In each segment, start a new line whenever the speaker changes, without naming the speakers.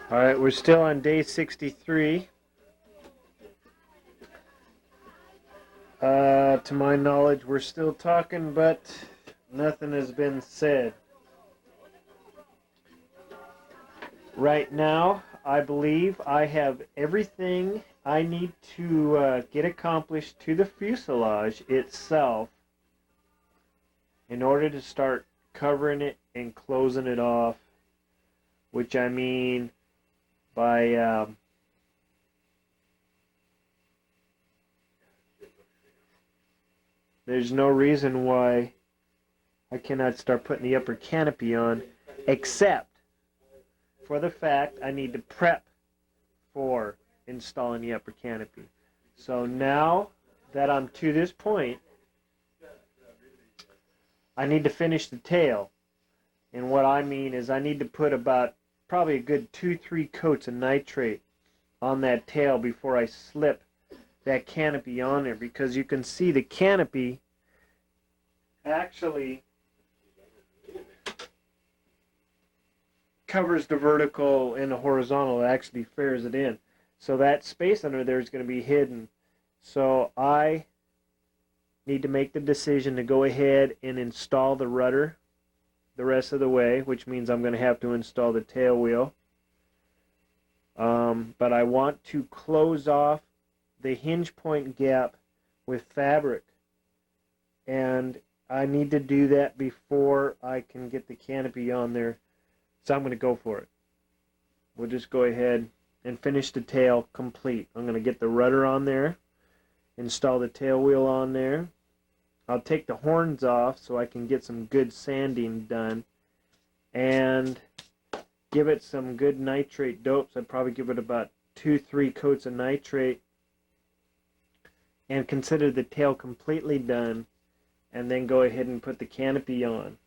All right, we're still on day 63. To my knowledge, we're still talking, but nothing has been said. Right now, I believe I have everything I need to get accomplished to the fuselage itself in order to start covering it and closing it off, which I mean by there's no reason why I cannot start putting the upper canopy on, except for the fact I need to prep for installing the upper canopy. So now that I'm to this point, I need to finish the tail. And what I mean is I need to put about probably a good 2-3 coats of nitrate on that tail before I slip that canopy on there, because you can see the canopy actually covers the vertical and the horizontal. It actually fares it in. So that space under there is going to be hidden. So I need to make the decision to go ahead and install the rudder the rest of the way, which means I'm going to have to install the tail wheel. But I want to close off the hinge point gap with fabric, and I need to do that before I can get the canopy on there. So I'm going to go for it. We'll just go ahead and finish the tail complete. I'm going to get the rudder on there, install the tail wheel on there. I'll take the horns off so I can get some good sanding done and give it some good nitrate dopes. I'd probably give it about 2-3 coats of nitrate and consider the tail completely done, and then go ahead and put the canopy on.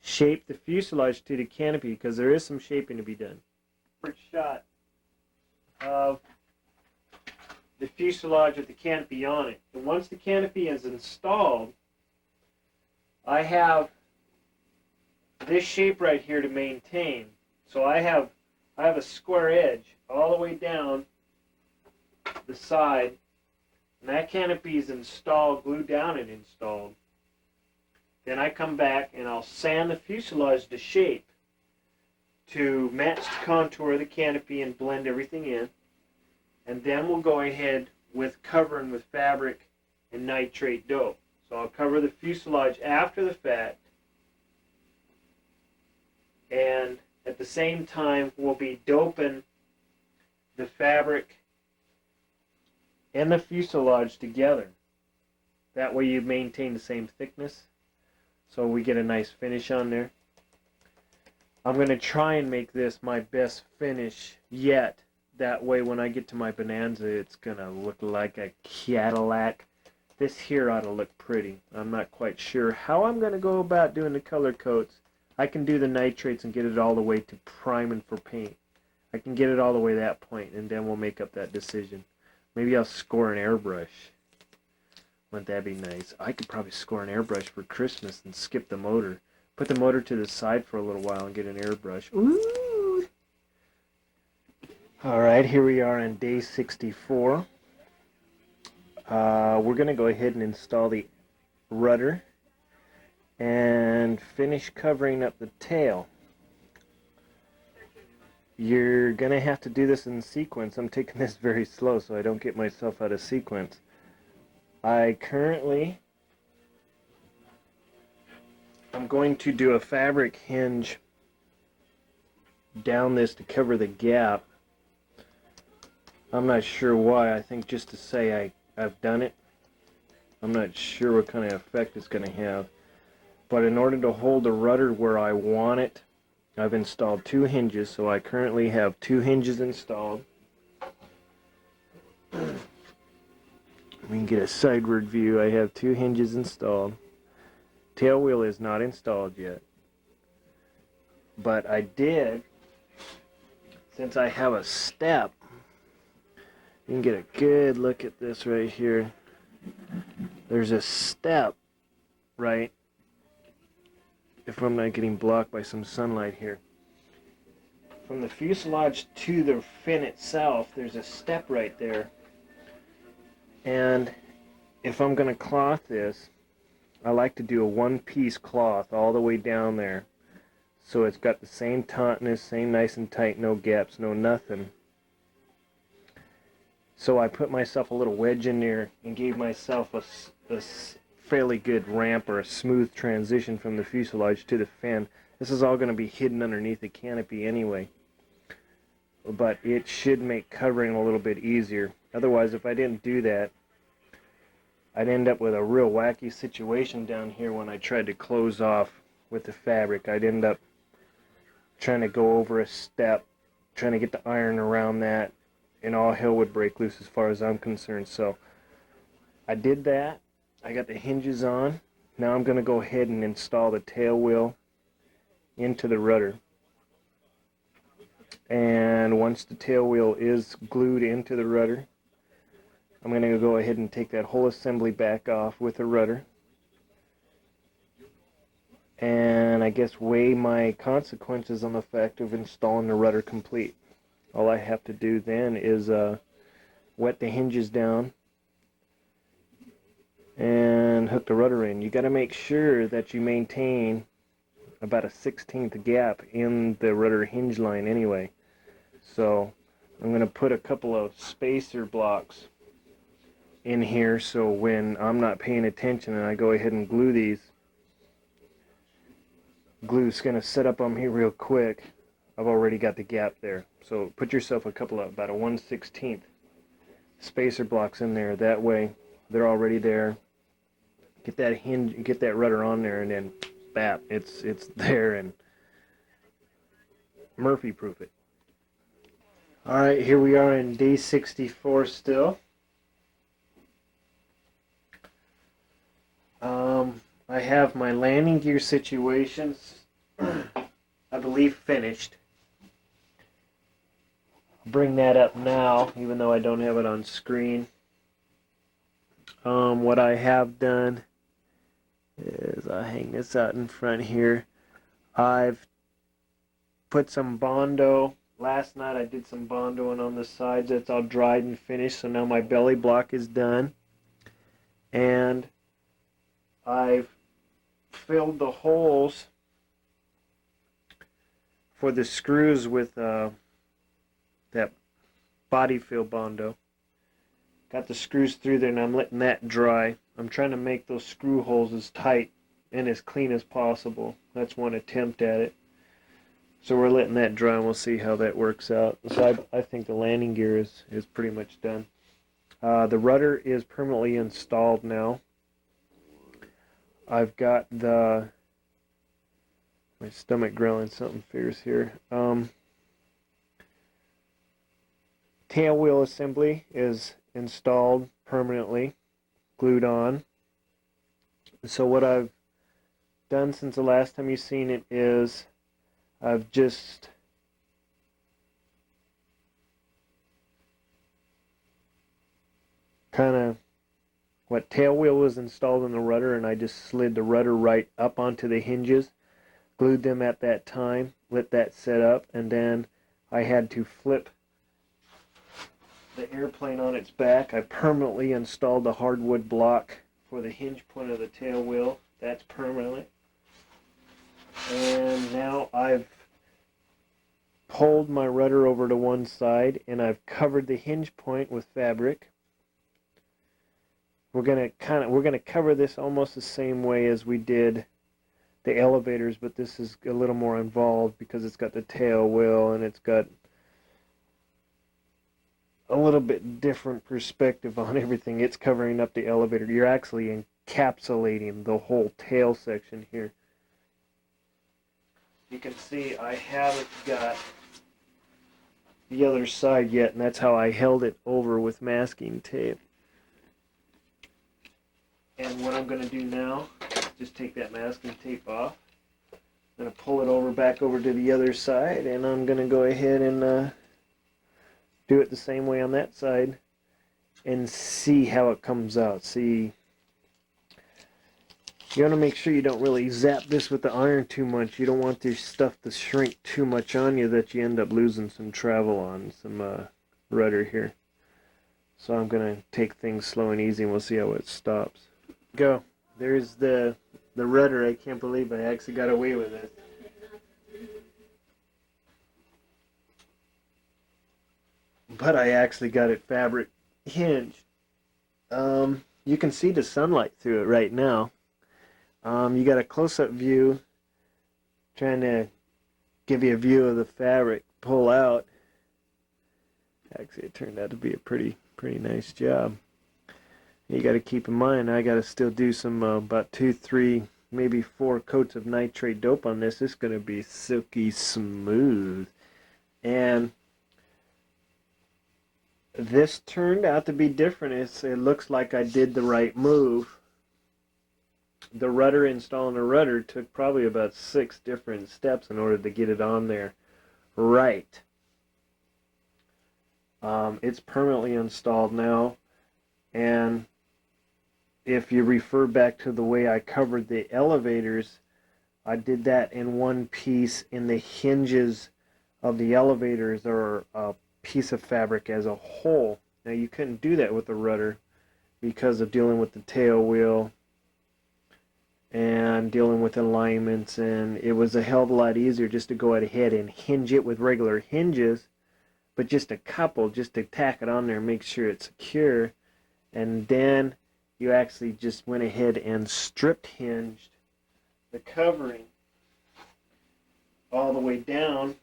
Shape the fuselage to the canopy, because there is some shaping to be done. First shot of the fuselage with the canopy on it. And once the canopy is installed, I have this shape right here to maintain. So I have a square edge all the way down the side, and that canopy is installed, glued down and installed. Then I come back and I'll sand the fuselage to shape to match the contour of the canopy and blend everything in. And then we'll go ahead with covering with fabric and nitrate dope. So I'll cover the fuselage after the fact, and at the same time we'll be doping the fabric and the fuselage together. That way you maintain the same thickness, so we get a nice finish on there. I'm going to try and make this my best finish yet. That way when I get to my Bonanza, it's going to look like a Cadillac. This here ought to look pretty. I'm not quite sure how I'm going to go about doing the color coats. I can do the nitrates and get it all the way to priming for paint. I can get it all the way to that point, and then we'll make up that decision. Maybe I'll score an airbrush. Wouldn't that be nice? I could probably score an airbrush for Christmas and skip the motor. Put the motor to the side for a little while and get an airbrush. Ooh! Alright, here we are on day 64. We're going to go ahead and install the rudder and finish covering up the tail. You're going to have to do this in sequence. I'm taking this very slow so I don't get myself out of sequence. I'm going to do a fabric hinge down this to cover the gap. I'm not sure why. I think just to say I've done it. I'm not sure what kind of effect it's going to have. But in order to hold the rudder where I want it, I've installed 2 hinges. So I currently have 2 hinges installed. We can get a sideward view. I have 2 hinges installed. Tail wheel is not installed yet. But I did, since I have a step, you can get a good look at this right here. There's a step, right? If I'm not getting blocked by some sunlight here. from the fuselage to the fin itself, there's a step right there. And if I'm going to cloth this, I like to do a one-piece cloth all the way down there. So it's got the same tautness, same nice and tight, no gaps, no nothing. So I put myself a little wedge in there and gave myself a fairly good ramp or a smooth transition from the fuselage to the fin. This is all going to be hidden underneath the canopy anyway, but it should make covering a little bit easier. Otherwise, if I didn't do that, I'd end up with a real wacky situation down here when I tried to close off with the fabric. I'd end up trying to go over a step, trying to get the iron around that, and all hell would break loose as far as I'm concerned. So I did that. I got the hinges on. Now I'm going to go ahead and install the tail wheel into the rudder. And once the tail wheel is glued into the rudder, I'm going to go ahead and take that whole assembly back off with the rudder. And I guess weigh my consequences on the fact of installing the rudder complete. All I have to do then is wet the hinges down and hook the rudder in. You got to make sure that you maintain about a 1/16 gap in the rudder hinge line anyway. So I'm going to put a couple of spacer blocks in here, so when I'm not paying attention and I go ahead and glue these, glue's going to set up on me real quick. I've already got the gap there. So put yourself a couple of about a 1/16 spacer blocks in there. That way they're already there. Get that hinge, get that rudder on there, and then bap, it's there, and Murphy proof it. Alright, here we are in day 64 still. I have my landing gear situations I believe finished. I'll bring that up now, even though I don't have it on screen. What I have done is I hang this out in front here. I've put some Bondo. Last night I did some Bondoing on the sides. That's all dried and finished. So now my belly block is done. And I've filled the holes for the screws with that body fill Bondo. Got the screws through there and I'm letting that dry. I'm trying to make those screw holes as tight and as clean as possible. That's one attempt at it. So we're letting that dry and we'll see how that works out. So I think the landing gear is pretty much done. The rudder is permanently installed now. I've got my stomach growling, something fierce here. Tail wheel assembly is installed permanently, glued on. So what I've done since the last time you've seen it is I've just kind of tail wheel was installed in the rudder, and I just slid the rudder right up onto the hinges, glued them at that time, let that set up, and then I had to flip the airplane on its back. I permanently installed the hardwood block for the hinge point of the tail wheel. That's permanent. And now I've pulled my rudder over to one side and I've covered the hinge point with fabric. We're gonna cover this almost the same way as we did the elevators, but this is a little more involved because it's got the tail wheel and it's got a little bit different perspective on everything. It's covering up the elevator. You're actually encapsulating the whole tail section here. You can see I haven't got the other side yet, and that's how I held it over with masking tape. And what I'm going to do now is just take that masking tape off. I'm going to pull it back over to the other side, and I'm going to go ahead and do it the same way on that side and see how it comes out. See, You want to make sure you don't really zap this with the iron too much. You don't want this stuff to shrink too much on you that you end up losing some travel on, some rudder here. So I'm going to take things slow and easy and we'll see how it stops. Go. There's the rudder. I can't believe I actually got away with it. But I actually got it fabric hinged. You can see the sunlight through it right now. You got a close-up view, trying to give you a view of the fabric pull out. Actually, it turned out to be a pretty nice job. You got to keep in mind, I got to still do some about 2, 3, maybe 4 coats of nitrate dope on this. It's going to be silky smooth. And this turned out to be different. It looks like I did the right move. The rudder, installing the rudder, took probably about 6 different steps in order to get it on there right. It's permanently installed now, and if you refer back to the way I covered the elevators, I did that in one piece in the hinges of the elevators, or a piece of fabric as a whole. Now you couldn't do that with the rudder because of dealing with the tail wheel and dealing with alignments, and it was a hell of a lot easier just to go ahead and hinge it with regular hinges, but just a couple, just to tack it on there and make sure it's secure. And then you actually just went ahead and stripped hinged the covering all the way down,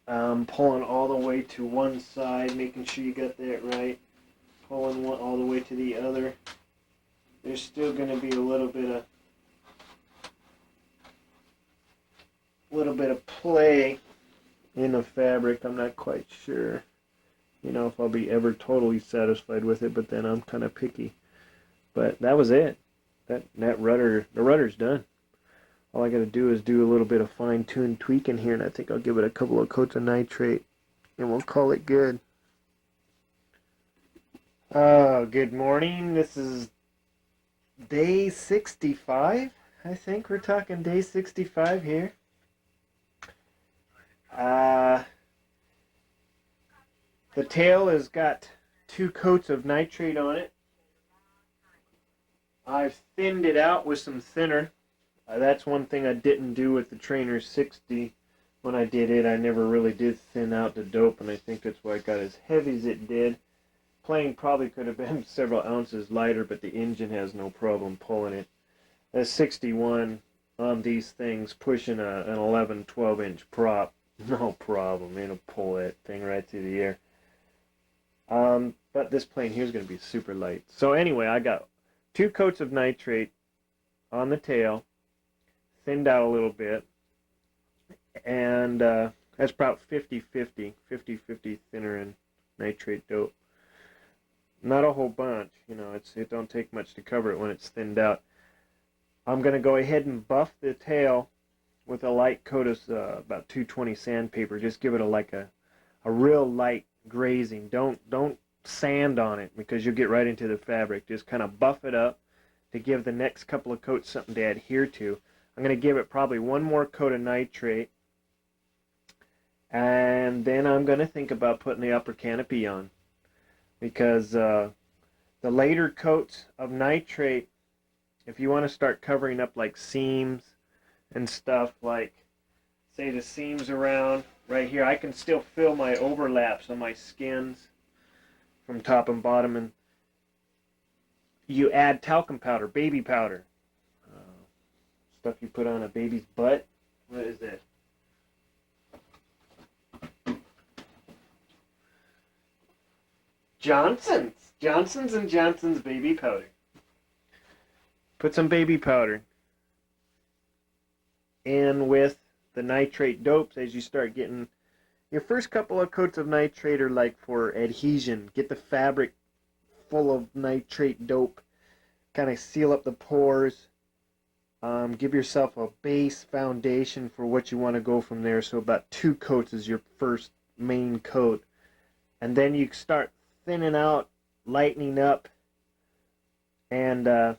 pulling all the way to one side, making sure you got that right, pulling one all the way to the other. There's still going to be a little bit of play in the fabric. I'm not quite sure, if I'll be ever totally satisfied with it, but then I'm kind of picky. But that was it. The rudder's done. All I got to do is do a little bit of fine-tuned tweaking here, and I think I'll give it a couple of coats of nitrate, and we'll call it good. Good morning. This is day 65. I think we're talking day 65 here. The tail has got 2 coats of nitrate on it. I've thinned it out with some thinner. That's one thing I didn't do with the Trainer 60 when I did it. I never really did thin out the dope, and I think that's why it got as heavy as it did. Plane probably could have been several ounces lighter, but the engine has no problem pulling it. A 61 on these things, pushing an 11, 12-inch prop, no problem. It'll pull that thing right through the air. But this plane here is going to be super light. So anyway, I got 2 coats of nitrate on the tail, thinned out a little bit, and that's about 50-50 thinner and nitrate dope. Not a whole bunch, it don't take much to cover it when it's thinned out. I'm going to go ahead and buff the tail with a light coat of about 220 sandpaper. Just give it a real light grazing. Don't sand on it, because you'll get right into the fabric. Just kind of buff it up to give the next couple of coats something to adhere to. I'm going to give it probably 1 more coat of nitrate, and then I'm going to think about putting the upper canopy on, because the later coats of nitrate, if you want to start covering up like seams and stuff, like say the seams around right here, I can still feel my overlaps on my skins from top and bottom, and you add talcum powder, baby powder, stuff you put on a baby's butt. What is that? Johnson's and Johnson's baby powder. Put some baby powder in with the nitrate dopes as you start getting your first couple of coats of nitrate are like for adhesion. Get the fabric full of nitrate dope, kind of seal up the pores. Give yourself a base foundation for what you want to go from there. So about 2 coats is your first main coat, and then you start thinning out, lightening up, and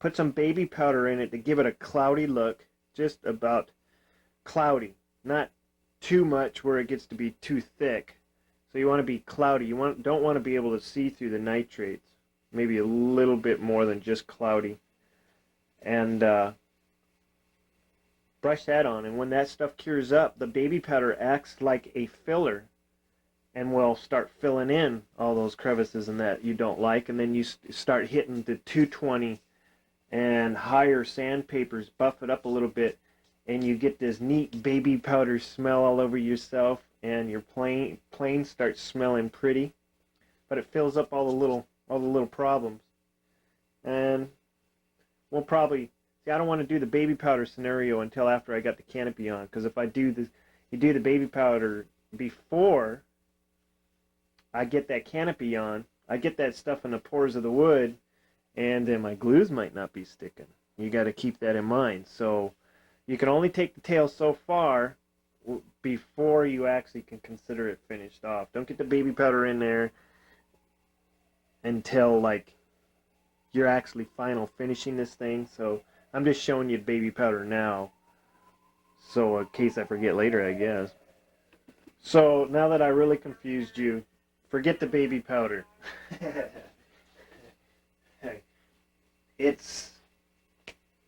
put some baby powder in it to give it a cloudy look, just about cloudy, not too much where it gets to be too thick. So you want to be cloudy. You don't want to be able to see through the nitrates. Maybe a little bit more than just cloudy. And brush that on. And when that stuff cures up, the baby powder acts like a filler and will start filling in all those crevices and that you don't like. And then you start hitting the 220 and higher sandpapers, buff it up a little bit, and you get this neat baby powder smell all over yourself, and your plane starts smelling pretty, but it fills up all the little problems. And we'll probably see. I don't want to do the baby powder scenario until after I got the canopy on, because if I do this, you do the baby powder before I get that canopy on, I get that stuff in the pores of the wood, and then my glues might not be sticking. You got to keep that in mind. So you can only take the tail so far before you actually can consider it finished off. Don't get the baby powder in there until like you're actually final finishing this thing. So I'm just showing you baby powder now, so in case I forget later, I guess. So now that I really confused you, forget the baby powder. It's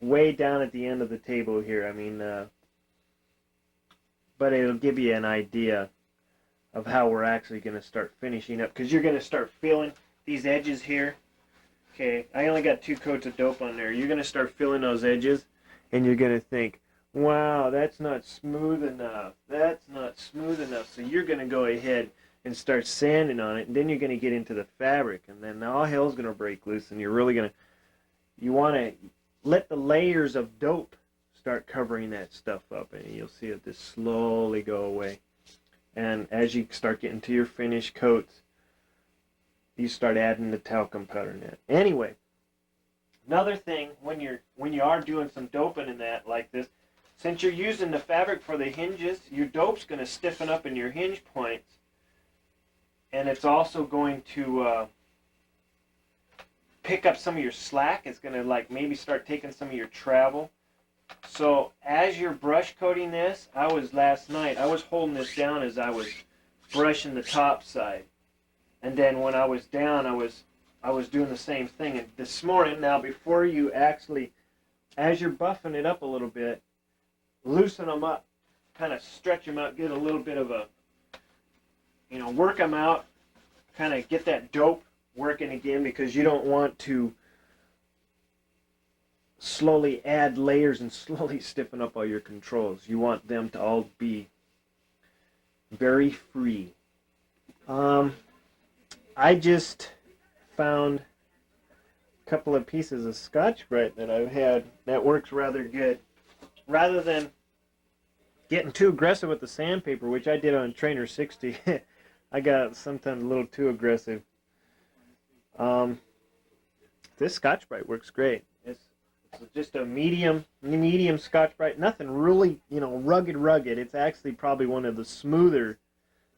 way down at the end of the table here. I mean, but it'll give you an idea of how we're actually going to start finishing up, because you're going to start feeling these edges here. Okay, I only got 2 coats of dope on there. You're going to start feeling those edges, and you're going to think, wow, that's not smooth enough. That's not smooth enough. So you're going to go ahead and start sanding on it, and then you're going to get into the fabric, and then all hell's going to break loose, and you're really going to, you want to let the layers of dope start covering that stuff up, and you'll see it just slowly go away. And as you start getting to your finished coats, you start adding the talcum powder in it. Anyway, another thing, when you are doing some doping in that like this, since you're using the fabric for the hinges, your dope's going to stiffen up in your hinge points, and it's also going to pick up some of your slack. It's going to like maybe start taking some of your travel. So as you're brush coating this, last night I was holding this down as I was brushing the top side, and then when I was down, I was doing the same thing. And this morning, now before you actually, as you're buffing it up a little bit, loosen them up, kind of stretch them out, get a little bit of a, work them out, kind of get that dope working again, because you don't want to slowly add layers and slowly stiffen up all your controls. You want them to all be very free. I just found a couple of pieces of Scotch-Brite that I've had that works rather good. Rather than getting too aggressive with the sandpaper, which I did on Trainer 60, I got sometimes a little too aggressive. This Scotch-Brite works great. It's just a medium Scotch-Brite. Nothing really, rugged. It's actually probably one of the smoother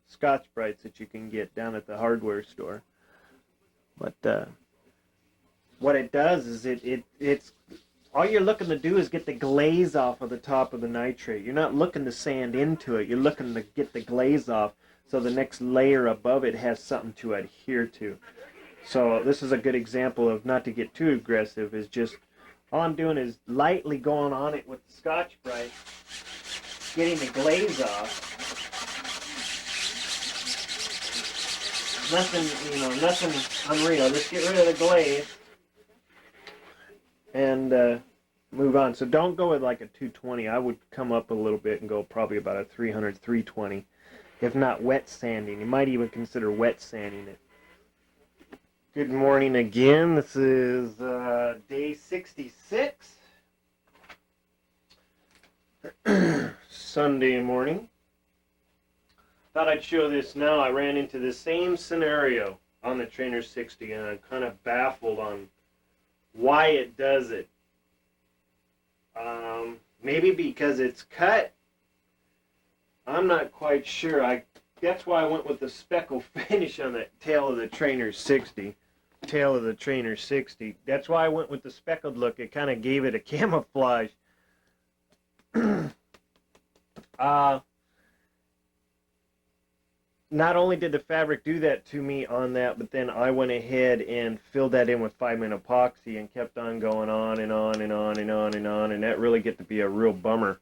Scotch-Brites that you can get down at the hardware store. But what it does is it's all you're looking to do is get the glaze off of the top of the nitrate. You're not looking to sand into it. You're looking to get the glaze off so the next layer above it has something to adhere to. So this is a good example of not to get too aggressive. Is just all I'm doing is lightly going on it with the Scotch-Brite, getting the glaze off. Nothing unreal. Just get rid of the glaze and move on. So don't go with like a 220. I would come up a little bit and go probably about a 300, 320. If not wet sanding. You might even consider wet sanding it. Good morning again. This is day 66. Sunday morning. Thought I'd show this now. I ran into the same scenario on the Trainer 60, and I'm kind of baffled on why it does it. Maybe because it's cut. I'm not quite sure. That's why I went with the speckle finish on the tail of the Trainer 60. tail of the Trainer 60. That's why I went with the speckled look. It kind of gave it a camouflage. Not only did the fabric do that to me on that, but then I went ahead and filled that in with 5-minute epoxy and kept on going on and on and on and on and on, and that really get to be a real bummer.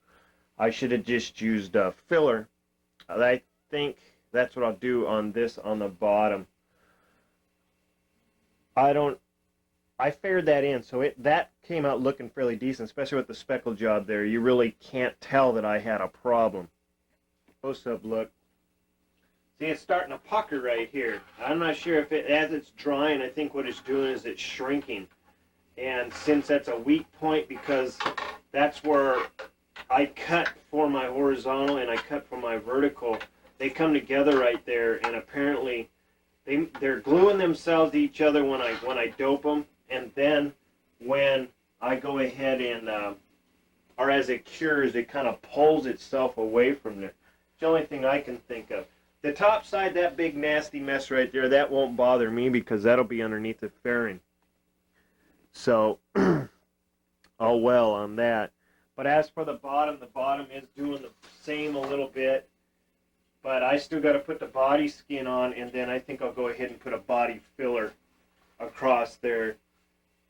I should have just used filler. I think that's what I'll do on this on the bottom. I faired that in, so that came out looking fairly decent, especially with the speckle job there. You really can't tell that I had a problem. Close-up look. See, it's starting to pucker right here. I'm not sure if as it's drying, I think what it's doing is it's shrinking. And since that's a weak point, because that's where I cut for my horizontal and I cut for my vertical, they come together right there, and apparently they're gluing themselves to each other when I dope them, and then when I go ahead and or as it cures, it kind of pulls itself away from there. It's the only thing I can think of. The top side, that big nasty mess right there, that won't bother me because that'll be underneath the fairing. So, all well on that. But as for the bottom is doing the same a little bit. But I still got to put the body skin on, and then I think I'll go ahead and put a body filler across there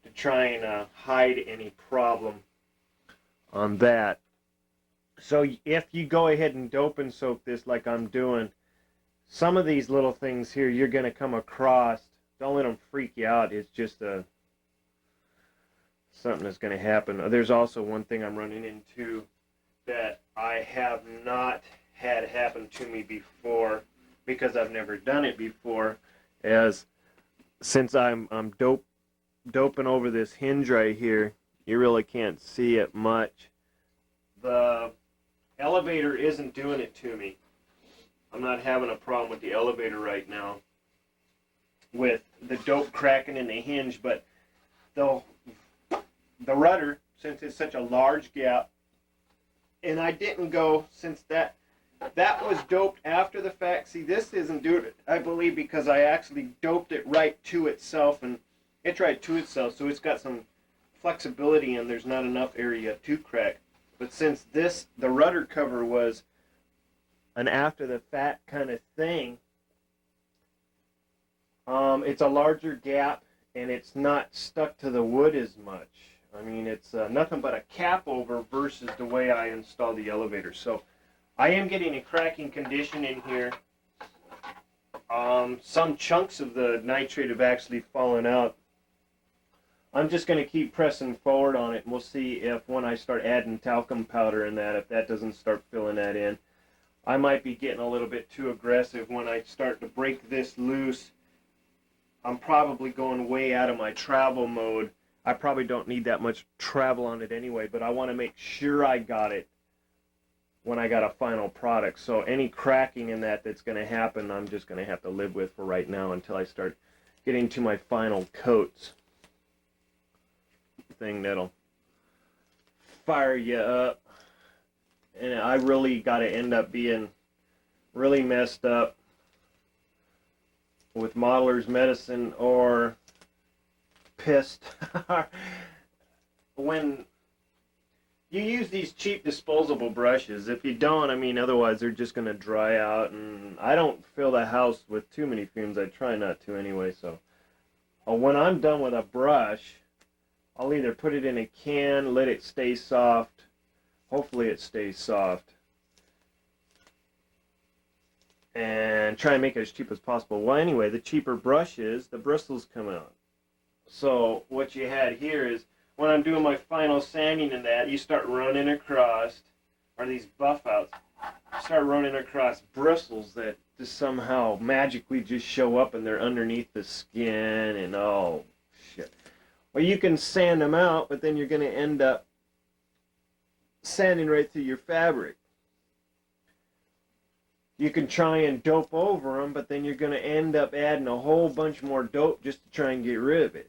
to try and hide any problem on that. So if you go ahead and dope and soak this like I'm doing, some of these little things here you're going to come across. Don't let them freak you out. It's just something that's going to happen. There's also one thing I'm running into that I have not had happen to me before because I've never done it before, as since I'm doping over this hinge right here, you really can't see it much. The elevator isn't doing it to me. I'm not having a problem with the elevator right now with the dope cracking in the hinge, but the rudder, since it's such a large gap, and I didn't go, since that was doped after the fact. See, this isn't doing it, I believe, because I actually doped it right to itself, and it's right to itself, so it's got some flexibility and there's not enough area to crack. But since the rudder cover was an after the fact kind of thing, it's a larger gap and it's not stuck to the wood as much. I mean, it's nothing but a cap over versus the way I installed the elevator. So I am getting a cracking condition in here. Some chunks of the nitrate have actually fallen out. I'm just going to keep pressing forward on it, and we'll see if when I start adding talcum powder in that, if that doesn't start filling that in. I might be getting a little bit too aggressive when I start to break this loose. I'm probably going way out of my travel mode. I probably don't need that much travel on it anyway, but I want to make sure I got it when I got a final product. So any cracking in that's going to happen, I'm just going to have to live with for right now until I start getting to my final coats. Thing that'll fire you up, and I really got to end up being really messed up with modeler's medicine or pissed when you use these cheap disposable brushes. If you don't, I mean, otherwise they're just going to dry out, and I don't fill the house with too many fumes. I try not to anyway. So when I'm done with a brush, I'll either put it in a can, let it stay soft. Hopefully it stays soft. And try and make it as cheap as possible. Well, anyway, the cheaper brushes, the bristles come out. So what you had here is, when I'm doing my final sanding in that, you start running across, or these buff outs, start running across bristles that just somehow magically just show up and they're underneath the skin, and oh, shit. Well, you can sand them out, but then you're going to end up sanding right through your fabric. You can try and dope over them, but then you're going to end up adding a whole bunch more dope just to try and get rid of it.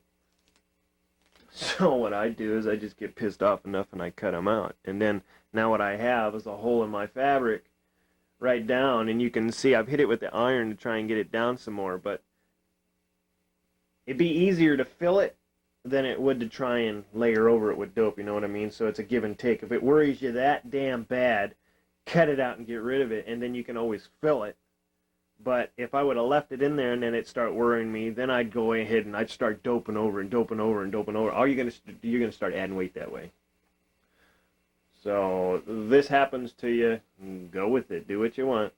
So what I do is I just get pissed off enough and I cut them out. And then now what I have is a hole in my fabric right down, and you can see I've hit it with the iron to try and get it down some more, but it'd be easier to fill it than it would to try and layer over it with dope, you know what I mean? So it's a give and take. If it worries you that damn bad, cut it out and get rid of it, and then you can always fill it. But if I would have left it in there and then it start worrying me, then I'd go ahead and I'd start doping over and doping over and doping over. All you're gonna start adding weight that way. So this happens to you, go with it. Do what you want.